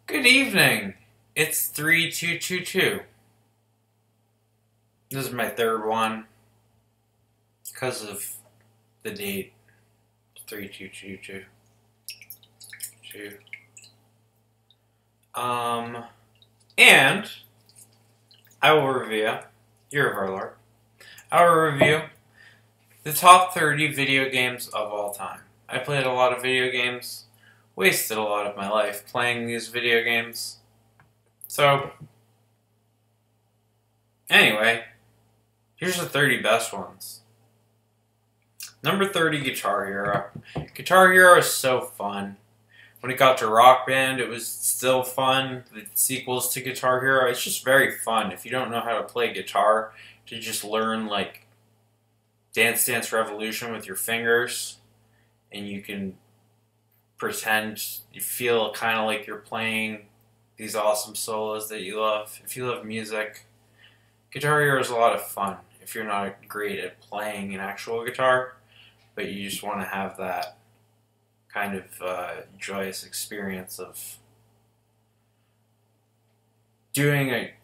Good evening. It's 3222. This is my third one because of the date 3222. And I will review, year of our Lord, I will review the top 30 video games of all time. I played a lot of video games, wasted a lot of my life playing these video games. So, anyway, here's the 30 best ones. Number 30, Guitar Hero. Guitar Hero is so fun. When it got to Rock Band, it was still fun. The sequels to Guitar Hero, it's just very fun. If you don't know how to play guitar, to just learn like Dance Dance Revolution with your fingers, and you can pretend you feel kind of like you're playing these awesome solos that you love. If you love music, Guitar Hero is a lot of fun. If you're not great at playing an actual guitar, but you just want to have that kind of joyous experience of doing a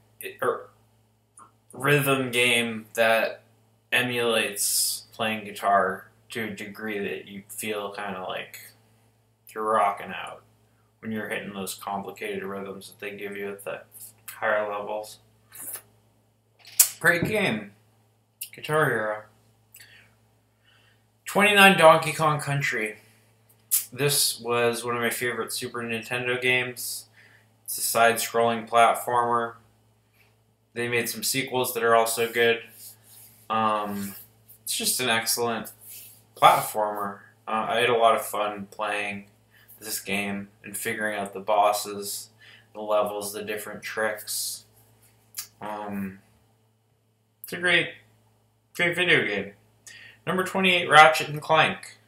rhythm game that emulates playing guitar to a degree that you feel kind of like you're rocking out when you're hitting those complicated rhythms that they give you at the higher levels. Great game. Guitar Hero. 29, Donkey Kong Country. This was one of my favorite Super Nintendo games. It's a side-scrolling platformer. They made some sequels that are also good. It's just an excellent platformer. I had a lot of fun playing this game and figuring out the bosses, the levels, the different tricks. It's a great video game. Number 28, Ratchet and Clank.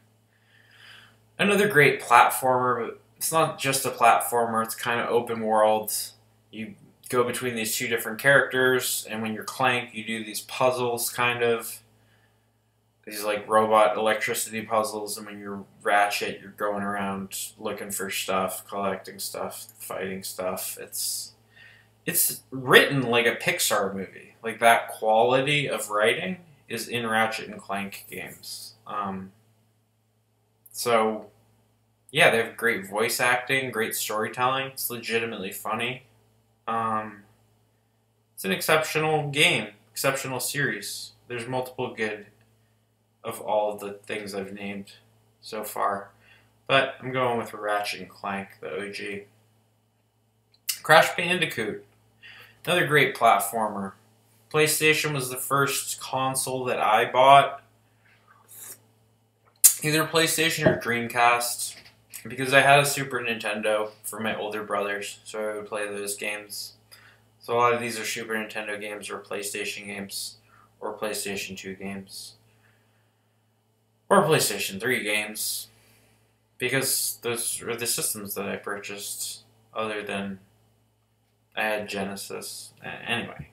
Another great platformer, but it's not just a platformer, it's kind of open world. You go between these two different characters, and when you're Clank, you do these puzzles, kind of. These like robot electricity puzzles, and when you're Ratchet, you're going around looking for stuff, collecting stuff, fighting stuff. It's written like a Pixar movie. Like that quality of writing is in Ratchet and Clank games. So, yeah, they have great voice acting, great storytelling. It's legitimately funny. It's an exceptional game, exceptional series. There's multiple good of all of the things I've named so far. But I'm going with Ratchet and Clank, the OG. Crash Bandicoot. Another great platformer. PlayStation was the first console that I bought. Either PlayStation or Dreamcast. Because I had a Super Nintendo for my older brothers, so I would play those games. So a lot of these are Super Nintendo games or PlayStation games or PlayStation 2 games. Or PlayStation 3 games. Because those are the systems that I purchased other than I had Genesis. Anyway.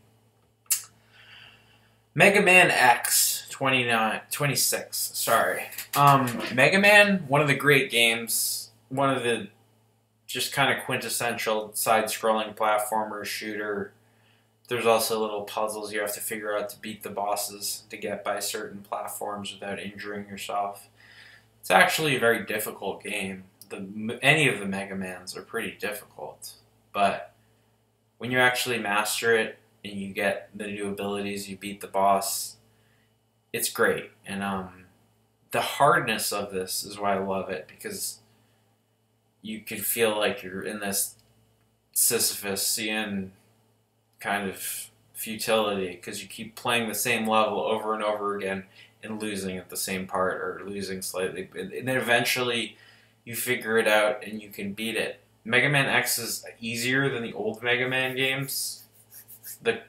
Mega Man X 26, sorry. Mega Man, one of the great games, one of the just kind of quintessential side-scrolling platformer shooter. There's also little puzzles you have to figure out to beat the bosses to get by certain platforms without injuring yourself. It's actually a very difficult game. Any of the Mega Mans are pretty difficult, but when you actually master it, and you get the new abilities, you beat the boss, it's great. And the hardness of this is why I love it, because you can feel like you're in this Sisyphusian kind of futility, because you keep playing the same level over and over again and losing at the same part, or losing slightly. And then eventually you figure it out and you can beat it. Mega Man X is easier than the old Mega Man games. The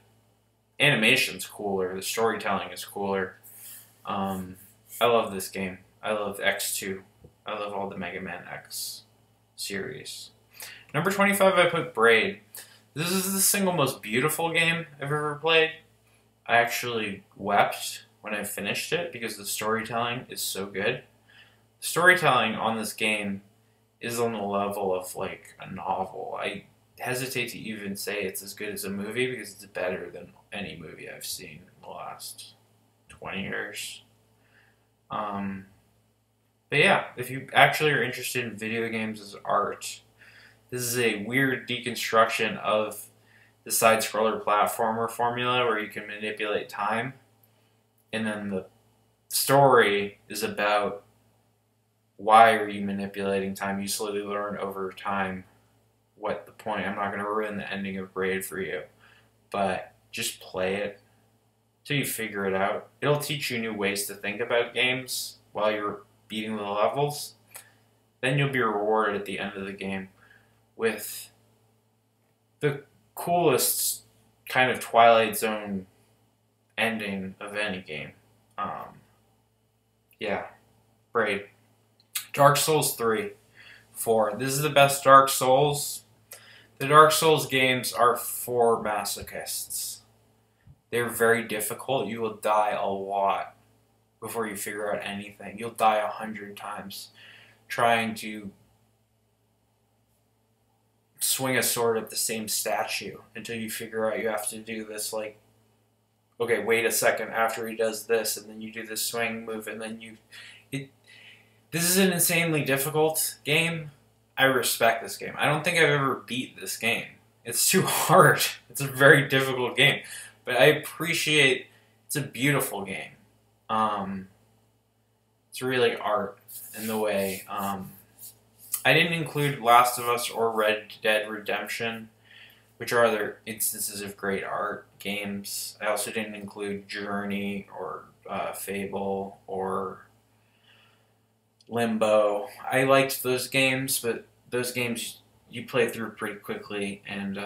animation's cooler, the storytelling is cooler. I love this game. I love X2. I love all the Mega Man X series. Number 25, I put Braid. This is the single most beautiful game I've ever played. I actually wept when I finished it because the storytelling is so good. The storytelling on this game is on the level of like a novel. hesitate to even say it's as good as a movie because it's better than any movie I've seen in the last 20 years. But yeah, if you actually are interested in video games as art, this is a weird deconstruction of the side-scroller platformer formula where you can manipulate time. And then the story is about why are you manipulating time. You slowly learn over time what the point. I'm not going to ruin the ending of Braid for you, but just play it till you figure it out. It'll teach you new ways to think about games while you're beating the levels. Then you'll be rewarded at the end of the game with the coolest kind of Twilight Zone ending of any game. Yeah, Braid. Dark Souls 3, 4. This is the best Dark Souls. The Dark Souls games are for masochists. They're very difficult. You will die a lot before you figure out anything. You'll die 100 times trying to swing a sword at the same statue until you figure out you have to do this, like, okay, wait a second after he does this, and then you do this swing move, and then this is an insanely difficult game. I respect this game. I don't think I've ever beat this game. It's too hard. It's a very difficult game. But I appreciate it's a beautiful game. It's really art in the way. I didn't include Last of Us or Red Dead Redemption, which are other instances of great art games. I also didn't include Journey or Fable or Limbo. I liked those games, but those games you play through pretty quickly, and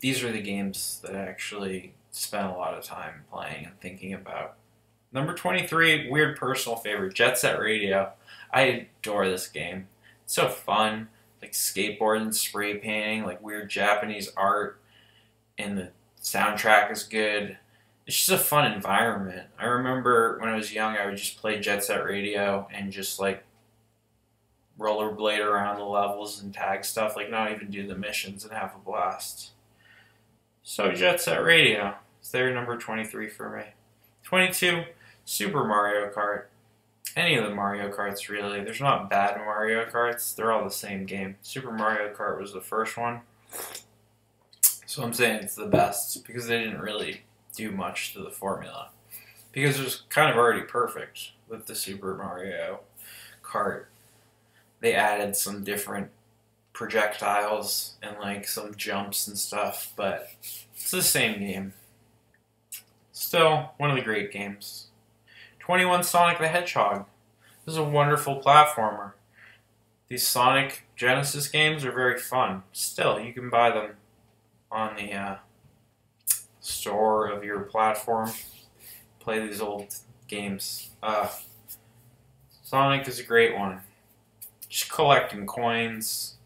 these are the games that I actually spent a lot of time playing and thinking about. Number 23, weird personal favorite, Jet Set Radio. I adore this game. It's so fun, like skateboarding, spray painting, like weird Japanese art, and the soundtrack is good. It's just a fun environment. I remember when I was young, I would just play Jet Set Radio and just like rollerblade around the levels and tag stuff, like not even do the missions and have a blast. So Jet Set Radio is there, number 23 for me. 22, Super Mario Kart. Any of the Mario Karts, really. There's not bad Mario Karts. They're all the same game. Super Mario Kart was the first one. So I'm saying it's the best because they didn't really do much to the formula. Because it was kind of already perfect with the Super Mario Kart. They added some different projectiles and like some jumps and stuff, but it's the same game. Still, one of the great games. 21, Sonic the Hedgehog. This is a wonderful platformer. These Sonic Genesis games are very fun. Still, you can buy them on the store of your platform. Play these old games. Sonic is a great one. Just collecting coins.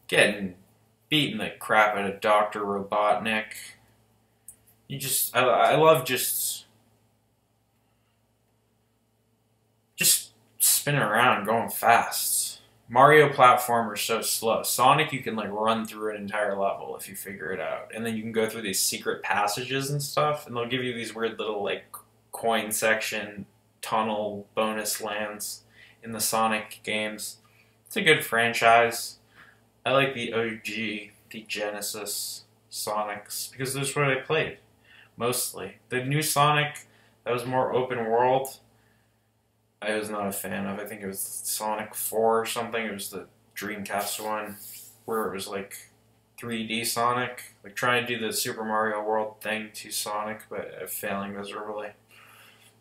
Getting beating the crap out of Dr. Robotnik. I love just spinning around, going fast. Mario platformers so slow. Sonic, you can like run through an entire level if you figure it out, and then you can go through these secret passages and stuff, and they'll give you these weird little like coin section tunnel bonus lands in the Sonic games. It's a good franchise. I like the OG, the Genesis Sonics, because that's what I played mostly. The new Sonic that was more open world, I was not a fan of. I think it was Sonic 4 or something. It was the Dreamcast one where it was like 3D Sonic, like trying to do the Super Mario World thing to Sonic, but failing miserably.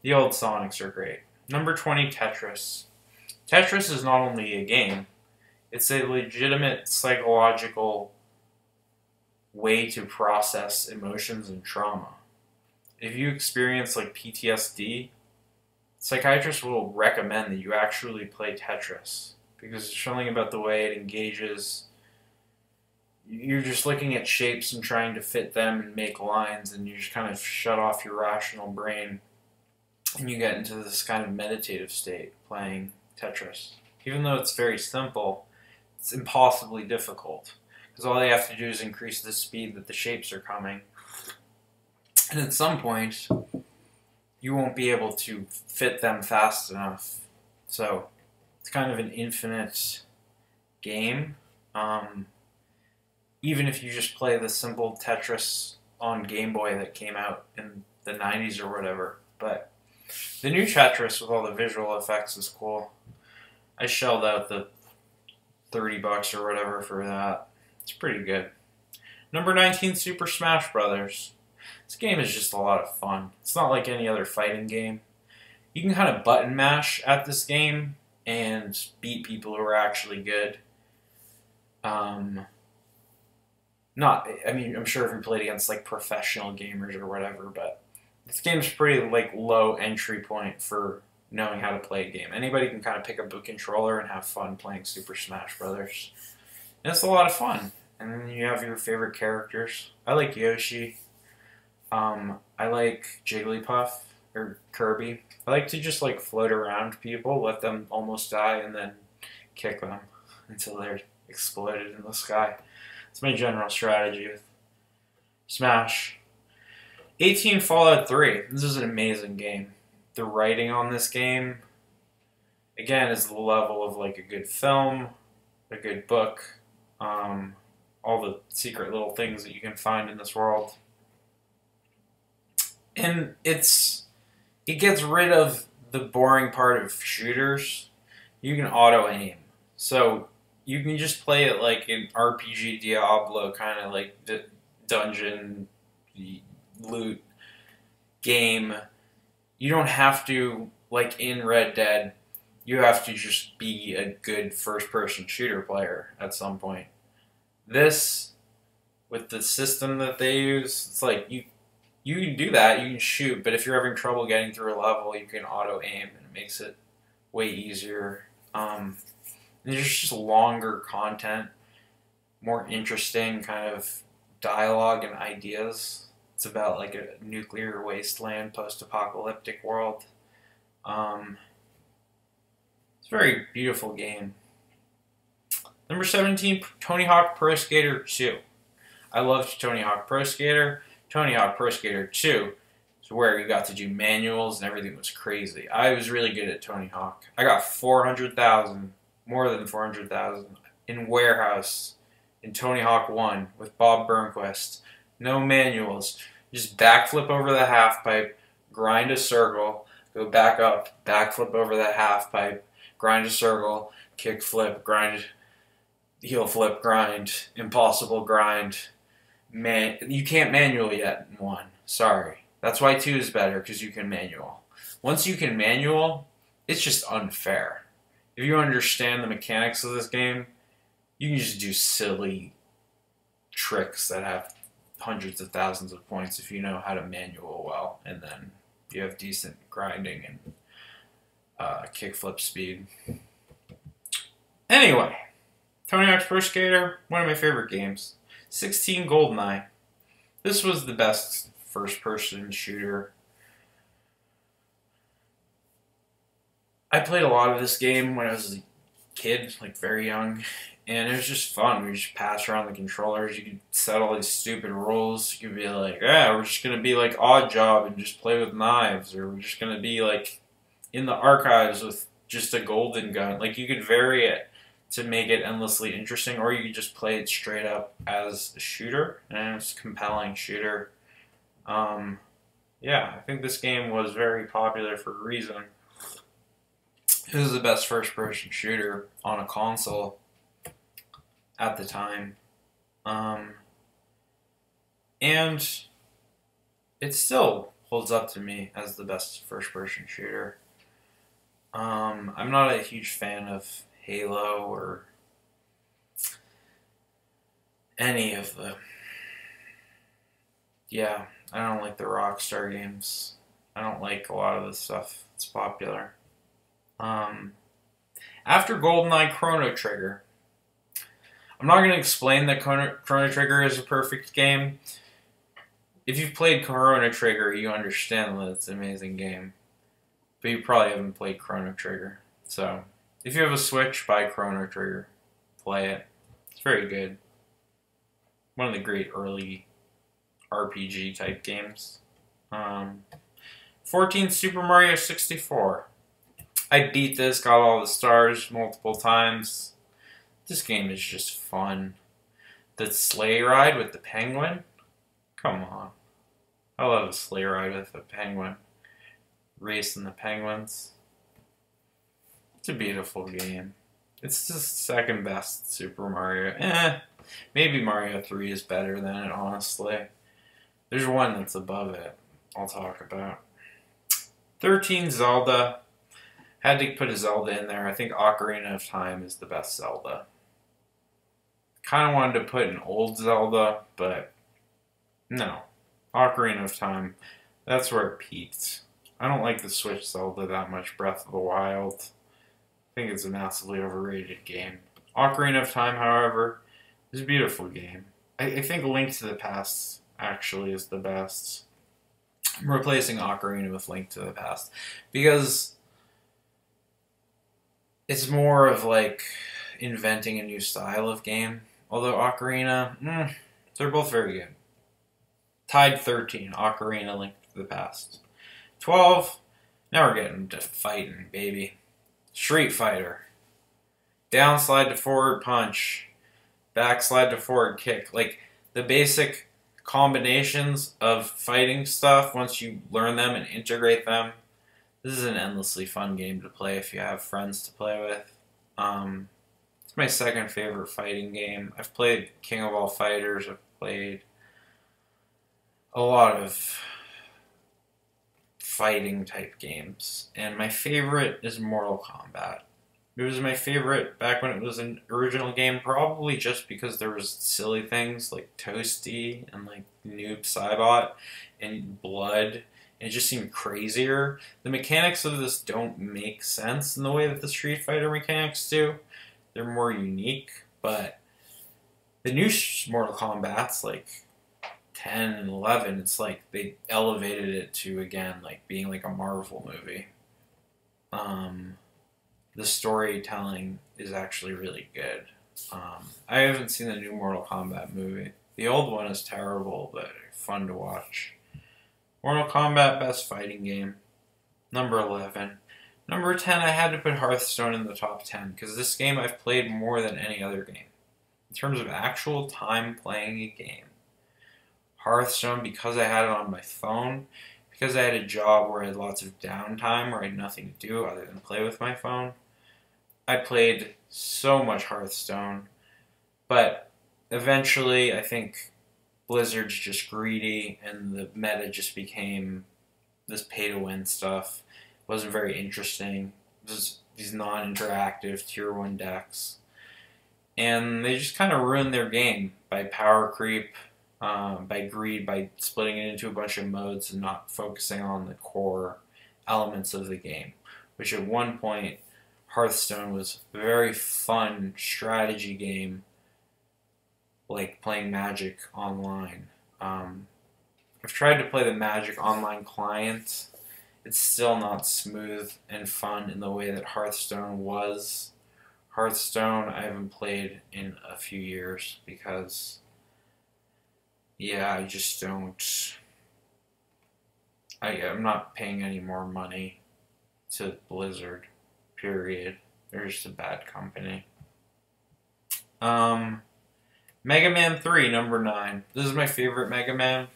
The old Sonics are great. Number 20, Tetris. Tetris is not only a game, it's a legitimate psychological way to process emotions and trauma. If you experience like PTSD, psychiatrists will recommend that you actually play Tetris because there's something about the way it engages. You're just looking at shapes and trying to fit them and make lines, and you just kind of shut off your rational brain and you get into this kind of meditative state playing Tetris. Even though it's very simple, it's impossibly difficult because all they have to do is increase the speed that the shapes are coming. And at some point, you won't be able to fit them fast enough. So it's kind of an infinite game. Even if you just play the simple Tetris on Game Boy that came out in the 90s or whatever. But the new Tetris with all the visual effects is cool. I shelled out the $30 or whatever for that. It's pretty good. Number 19, Super Smash Brothers. This game is just a lot of fun. It's not like any other fighting game. You can kind of button mash at this game and beat people who are actually good. I'm sure if you played against like professional gamers or whatever, but this game's pretty like low entry point for knowing how to play a game. Anybody can kind of pick up a controller and have fun playing Super Smash Brothers. And it's a lot of fun. And then you have your favorite characters. I like Yoshi. I like Jigglypuff or Kirby. I like to just like float around people, let them almost die, and then kick them until they're exploded in the sky. It's my general strategy with Smash. 18, Fallout 3. This is an amazing game. The writing on this game, again, is the level of like a good film, a good book, all the secret little things that you can find in this world. And it gets rid of the boring part of shooters. You can auto-aim. So you can just play it like an RPG Diablo kind of like dungeon loot game. You don't have to, like in Red Dead, you have to just be a good first-person shooter player at some point. This, with the system that they use, it's like you can do that, you can shoot, but if you're having trouble getting through a level, you can auto-aim, and it makes it way easier. There's just longer content, more interesting kind of dialogue and ideas. It's about like a nuclear wasteland, post-apocalyptic world. It's a very beautiful game. Number 17, Tony Hawk Pro Skater 2. I loved Tony Hawk Pro Skater. Tony Hawk Pro Skater 2 is where you got to do manuals and everything was crazy. I was really good at Tony Hawk. I got 400,000, more than 400,000, in Warehouse in Tony Hawk 1 with Bob Burnquist. No manuals. Just backflip over the half pipe, grind a circle, go back up, backflip over the half pipe, grind a circle, kick flip, grind, heel flip, grind, impossible grind. Man, you can't manual yet in 1. Sorry. That's why 2 is better, because you can manual. Once you can manual, it's just unfair. If you understand the mechanics of this game, you can just do silly tricks that have hundreds of thousands of points if you know how to manual well, and then you have decent grinding and kickflip speed. Anyway, Tony Hawk's Pro Skater, one of my favorite games. 16, GoldenEye. This was the best first-person shooter. I played a lot of this game when I was a kid, like very young, and it was just fun. We just pass around the controllers. You could set all these stupid rules. You could be like, yeah, we're just going to be like Odd Job and just play with knives, or we're just going to be like in the archives with just a golden gun. Like, you could vary it to make it endlessly interesting, or you could just play it straight up as a shooter, and it's a compelling shooter. Yeah, I think this game was very popular for a reason. It was the best first-person shooter on a console at the time. And it still holds up to me as the best first-person shooter. I'm not a huge fan of Halo or any of the... Yeah, I don't like the Rockstar games. I don't like a lot of the stuff that's popular. After GoldenEye, Chrono Trigger. I'm not going to explain that Chrono Trigger is a perfect game. If you've played Chrono Trigger, you understand that it's an amazing game. But you probably haven't played Chrono Trigger. So, if you have a Switch, buy Chrono Trigger. Play it. It's very good. One of the great early RPG type games. 14 Super Mario 64. I beat this, got all the stars multiple times. This game is just fun. The sleigh ride with the penguin? Come on. I love a sleigh ride with a penguin. Racing the penguins. It's a beautiful game. It's the second best Super Mario. Maybe Mario 3 is better than it, honestly. There's one that's above it I'll talk about. 13 Zelda. Had to put a Zelda in there. I think Ocarina of Time is the best Zelda. Kind of wanted to put an old Zelda, but no. Ocarina of Time, that's where it peaked. I don't like the Switch Zelda that much, Breath of the Wild. I think it's a massively overrated game. Ocarina of Time, however, is a beautiful game. I think Link to the Past actually is the best. I'm replacing Ocarina with Link to the Past because it's more of like inventing a new style of game. Although Ocarina, they're both very good. Tied 13, Ocarina, Link to the Past. 12, now we're getting to fighting, baby. Street Fighter. Down slide to forward punch. Back slide to forward kick. Like, the basic combinations of fighting stuff, once you learn them and integrate them, this is an endlessly fun game to play if you have friends to play with. It's my second favorite fighting game. I've played King of All Fighters. I've played a lot of fighting type games. And my favorite is Mortal Kombat. It was my favorite back when it was an original game, probably just because there was silly things like Toasty and like Noob Saibot and Blood. And it just seemed crazier. The mechanics of this don't make sense in the way that the Street Fighter mechanics do. They're more unique, but the new Mortal Kombat's like 10 and 11, it's like they elevated it to, again, like being like a Marvel movie. The storytelling is actually really good. I haven't seen the new Mortal Kombat movie. The old one is terrible, but fun to watch. Mortal Kombat best fighting game. Number 11. Number 10, I had to put Hearthstone in the top 10, because this game I've played more than any other game. In terms of actual time playing a game. Hearthstone, because I had it on my phone, because I had a job where I had lots of downtime, where I had nothing to do other than play with my phone, I played so much Hearthstone. But eventually, I think Blizzard's just greedy, and the meta just became this pay-to-win stuff. It wasn't very interesting. It was these non-interactive Tier 1 decks. And they just kind of ruined their game by power creep, by greed, by splitting it into a bunch of modes and not focusing on the core elements of the game. Which at one point, Hearthstone was a very fun strategy game, like playing Magic online. I've tried to play the Magic online client. It's still not smooth and fun in the way that Hearthstone was. Hearthstone I haven't played in a few years because, yeah, I just don't... I'm not paying any more money to Blizzard, period. They're just a bad company. Mega Man 3, number 9. This is my favorite Mega Man.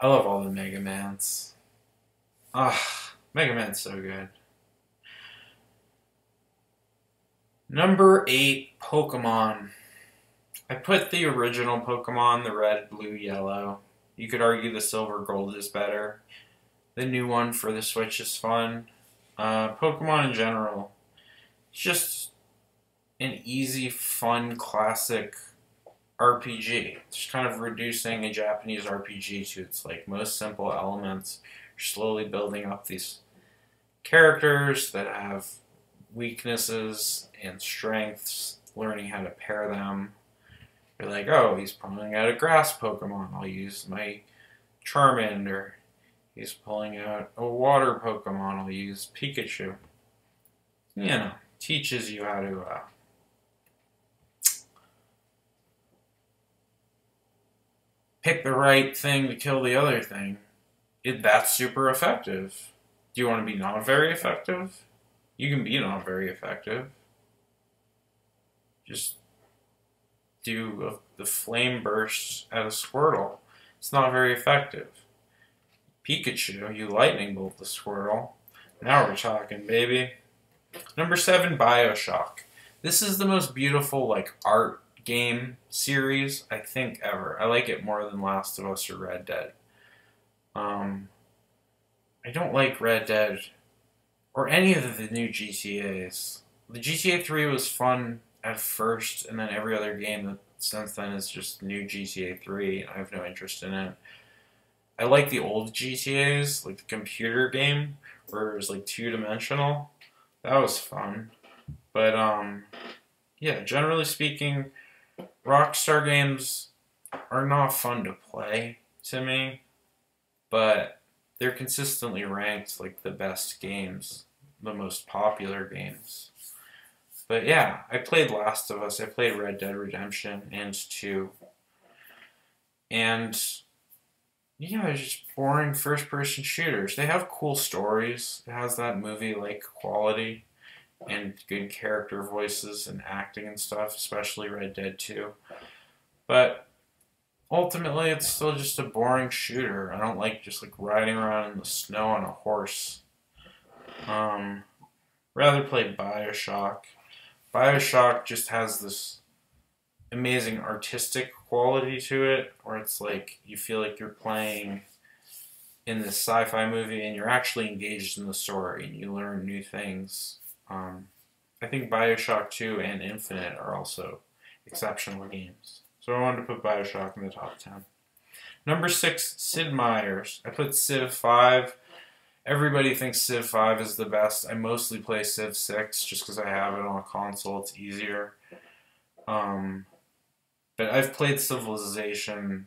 I love all the Mega Mans. Mega Man's so good. Number 8, Pokemon. I put the original Pokemon, the red, blue, yellow. You could argue the silver, gold is better. The new one for the Switch is fun. Pokemon in general, it's just an easy, fun, classic RPG. It's just kind of reducing a Japanese RPG to its like most simple elements. You're slowly building up these characters that have weaknesses and strengths, learning how to pair them. You're like, oh, he's pulling out a grass Pokemon, I'll use my Charmander. He's pulling out a water Pokemon, I'll use Pikachu. You know, teaches you how to pick the right thing to kill the other thing, that's super effective. Do you want to be not very effective? You can be not very effective. Just do the flame burst at a Squirtle. It's not very effective. Pikachu, you lightning bolt the Squirtle. Now we're talking, baby. Number 7, Bioshock. This is the most beautiful, like, art game series, I think, ever. I like it more than Last of Us or Red Dead. I don't like Red Dead or any of the new GTAs. The GTA 3 was fun at first, and then every other game since then is just new GTA 3, and I have no interest in it. I like the old GTAs, like the computer game, where it was like two-dimensional. That was fun. But, yeah, generally speaking, Rockstar games are not fun to play to me, but they're consistently ranked like the best games, the most popular games. But yeah, I played Last of Us, I played Red Dead Redemption and 2. And yeah, they're just boring first-person shooters. They have cool stories. It has that movie-like quality and good character voices and acting and stuff, especially Red Dead 2. But ultimately, it's still just a boring shooter. I don't like just like riding around in the snow on a horse. Rather play Bioshock. Bioshock just has this amazing artistic quality to it, where it's like you feel like you're playing in this sci-fi movie and you're actually engaged in the story and you learn new things. I think Bioshock 2 and Infinite are also exceptional games. So I wanted to put Bioshock in the top 10. Number 6, Sid Meier's. I put Civ 5. Everybody thinks Civ 5 is the best. I mostly play Civ 6 just because I have it on a console. It's easier. But I've played Civilization.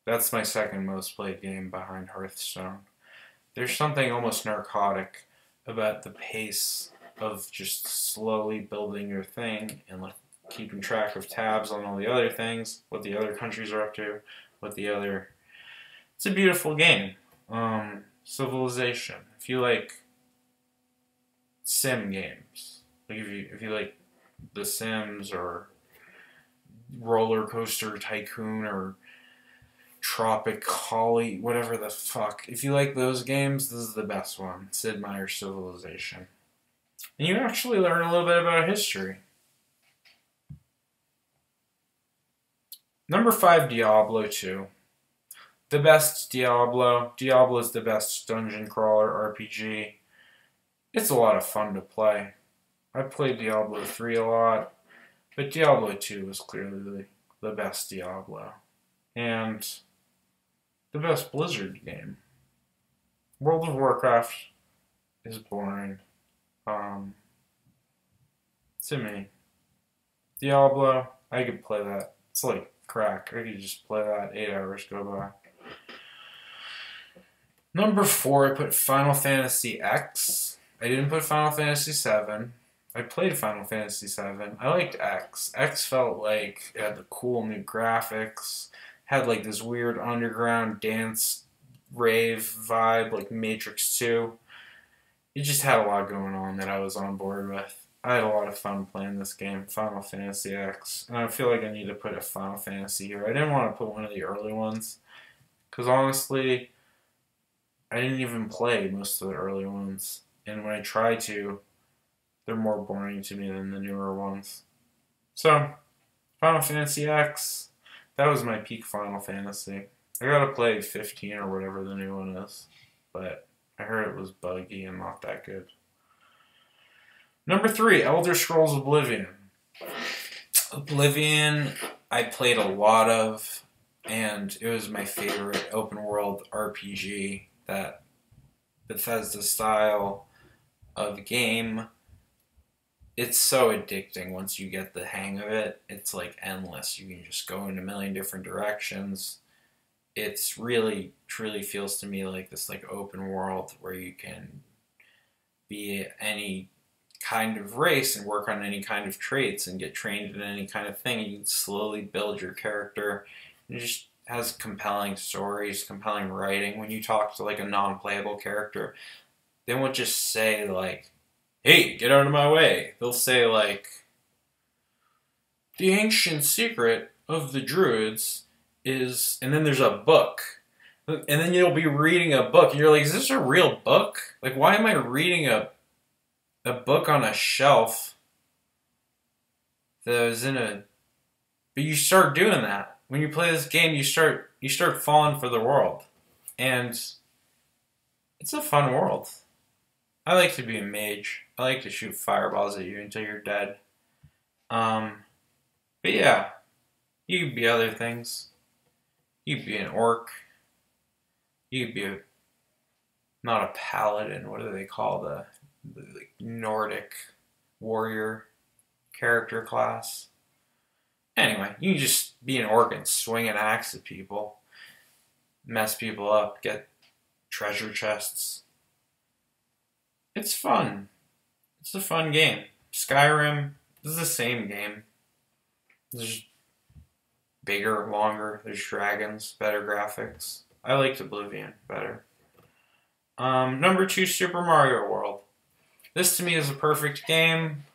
That's my second most played game behind Hearthstone. There's something almost narcotic about the pace of just slowly building your thing and like keeping track of tabs on all the other things, what the other countries are up to, It's a beautiful game. Civilization. If you like sim games, like if you like The Sims or Roller Coaster Tycoon or Tropic Holly, whatever the fuck. If you like those games, this is the best one. Sid Meier's Civilization. And you actually learn a little bit about history. Number 5, Diablo 2. The best Diablo. Diablo is the best dungeon crawler RPG. It's a lot of fun to play. I played Diablo 3 a lot, but Diablo 2 was clearly the best Diablo. And the best Blizzard game. World of Warcraft is boring. To me. Diablo, I could play that. It's like crack. I could just play that. 8 hours go by. Number 4, I put Final Fantasy X. I didn't put Final Fantasy 7. I played Final Fantasy 7. I liked X. X felt like it had the cool new graphics. Had like this weird underground dance rave vibe like Matrix 2. It just had a lot going on that I was on board with. I had a lot of fun playing this game, Final Fantasy X. And I feel like I need to put a Final Fantasy here. I didn't want to put one of the early ones. Because honestly, I didn't even play most of the early ones. And when I try to, they're more boring to me than the newer ones. So, Final Fantasy X, that was my peak Final Fantasy. I gotta play 15 or whatever the new one is. But I heard it was buggy and not that good. Number 3, Elder Scrolls Oblivion. Oblivion, I played a lot of, and it was my favorite open world RPG. That Bethesda style of game. It's so addicting once you get the hang of it. It's like endless. You can just go in a million different directions. It's really, truly feels to me like this like open world where you can be any kind of race and work on any kind of traits and get trained in any kind of thing. You can slowly build your character and just has compelling stories, compelling writing. When you talk to like a non-playable character, they won't just say like, "Hey, get out of my way." They'll say like, "The ancient secret of the druids is," and then there's a book. And then you'll be reading a book, and you're like, "Is this a real book? Like, why am I reading a book on a shelf that was in a..." But you start doing that. When you play this game, you start falling for the world. And it's a fun world. I like to be a mage. I like to shoot fireballs at you until you're dead. But yeah, you could be other things. You could be an orc. You could be not a paladin. What do they call the like Nordic warrior character class? Anyway, you can just be an orc and swing an axe at people, mess people up, get treasure chests. It's fun. It's a fun game. Skyrim is the same game. There's bigger, longer, there's dragons, better graphics. I liked Oblivion better. Number 2, Super Mario World. This to me is a perfect game.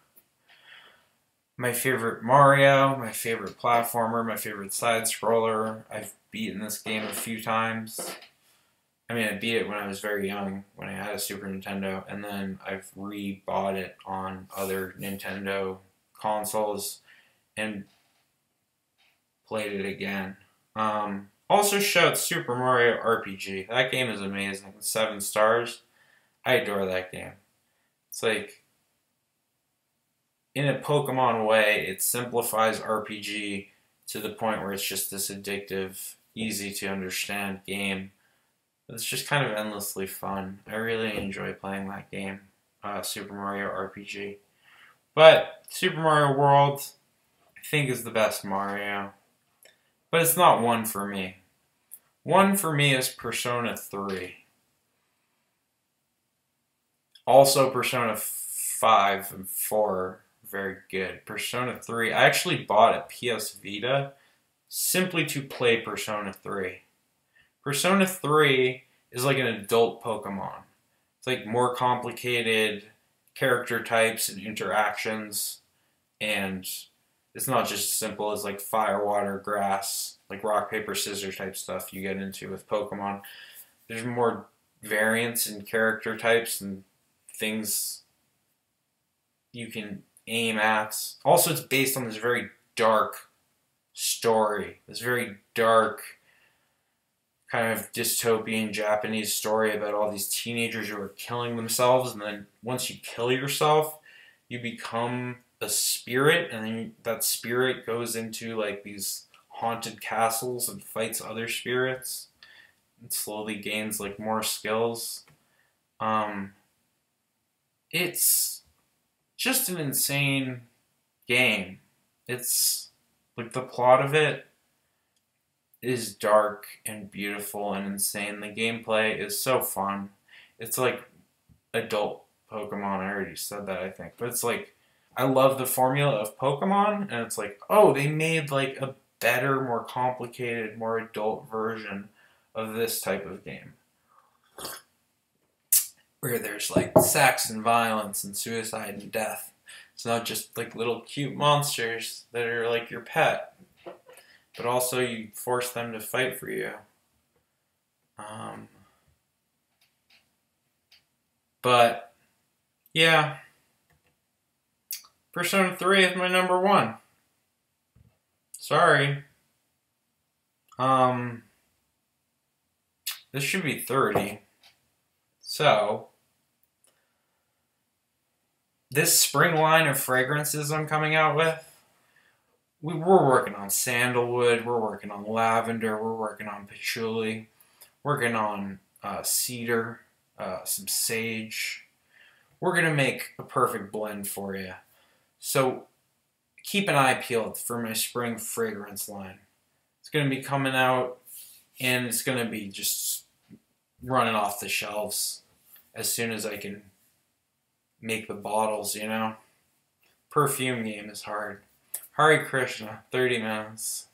My favorite Mario, my favorite platformer, my favorite side-scroller. I've beaten this game a few times. I mean, I beat it when I was very young, when I had a Super Nintendo, and then I've re-bought it on other Nintendo consoles and played it again. Also shout Super Mario RPG. That game is amazing. 7 stars. I adore that game. It's like, in a Pokemon way, it simplifies RPG to the point where it's just this addictive, easy to understand game. It's just kind of endlessly fun. I really enjoy playing that game, Super Mario RPG. But Super Mario World, I think, is the best Mario. But it's not one for me. One for me is Persona 3. Also, Persona 5 and 4, very good. Persona 3, I actually bought a PS Vita simply to play Persona 3. Persona 3 is like an adult Pokemon. It's like more complicated character types and interactions, and it's not just as simple as like fire, water, grass, like rock, paper, scissors type stuff you get into with Pokemon. There's more variance in character types and things you can aim at. Also, it's based on this very dark story, this very dark kind of dystopian Japanese story about all these teenagers who are killing themselves, and then once you kill yourself, you become a spirit, and then that spirit goes into like these haunted castles and fights other spirits and slowly gains like more skills. It's just an insane game. It's like the plot of it is dark and beautiful and insane. The gameplay is so fun. It's like adult Pokemon. I already said that, I think. But it's like, I love the formula of Pokemon, and it's like, oh, they made like a better, more complicated, more adult version of this type of game. Where there's like sex and violence and suicide and death. It's not just like little cute monsters that are like your pet, but also you force them to fight for you. But yeah, Persona 3 is my number 1. Sorry. This should be 30. So, this spring line of fragrances I'm coming out with, we're working on sandalwood, we're working on lavender, we're working on patchouli, working on cedar, some sage. We're going to make a perfect blend for you. So keep an eye peeled for my spring fragrance line. It's going to be coming out, and it's going to be just running off the shelves as soon as I can make the bottles, you know? Perfume game is hard. Hare Krishna, 30 minutes.